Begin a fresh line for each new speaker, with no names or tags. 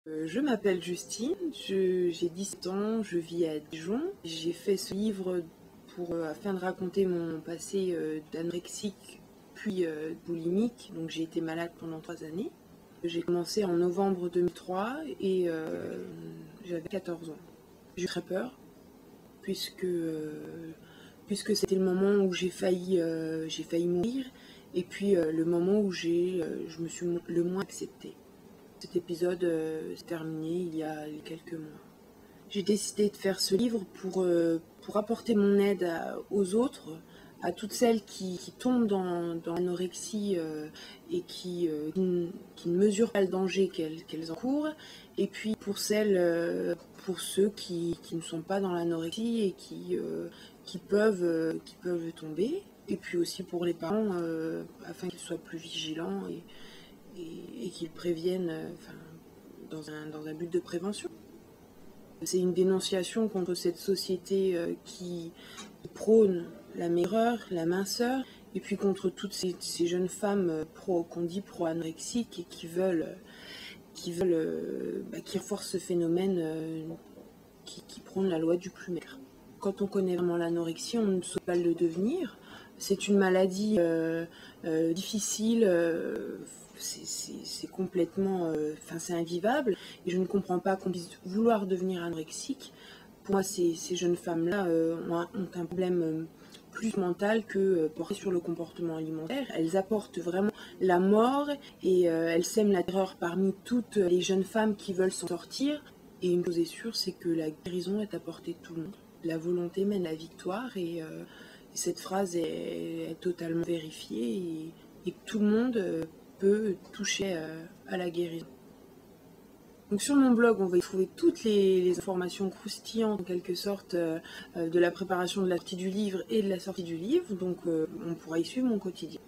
Je m'appelle Justine, j'ai 17 ans, je vis à Dijon. J'ai fait ce livre afin de raconter mon passé d'anorexique puis boulimique. Donc j'ai été malade pendant 3 années. J'ai commencé en novembre 2003 et j'avais 14 ans. J'ai eu très peur puisque c'était le moment où j'ai failli mourir et puis le moment où je me suis le moins acceptée. Cet épisode s'est terminé il y a quelques mois. J'ai décidé de faire ce livre pour apporter mon aide aux autres, à toutes celles qui tombent dans l'anorexie et qui ne mesurent pas le danger qu'elles encourent, et puis pour ceux qui ne sont pas dans l'anorexie et qui peuvent tomber, et puis aussi pour les parents afin qu'ils soient plus vigilants et qu'ils préviennent dans un but de prévention. C'est une dénonciation contre cette société qui prône la maigreur, la minceur, et puis contre toutes ces jeunes femmes qu'on dit pro-anorexiques et qui renforcent ce phénomène qui prône la loi du plus maigre. Quand on connaît vraiment l'anorexie, on ne souhaite pas le devenir. C'est une maladie difficile, c'est complètement, c'est invivable, et je ne comprends pas qu'on puisse vouloir devenir anorexique. Pour moi, ces jeunes femmes-là ont un problème plus mental que porté sur le comportement alimentaire. Elles apportent vraiment la mort et elles sèment la terreur parmi toutes les jeunes femmes qui veulent s'en sortir. Et une chose est sûre, c'est que la guérison est à portée de tout le monde. La volonté mène la victoire, et cette phrase est totalement vérifiée, et tout le monde peut toucher à la guérison. Donc sur mon blog, on va y trouver toutes les informations croustillantes en quelque sorte de la préparation de la sortie du livre et de la sortie du livre. Donc on pourra y suivre mon quotidien.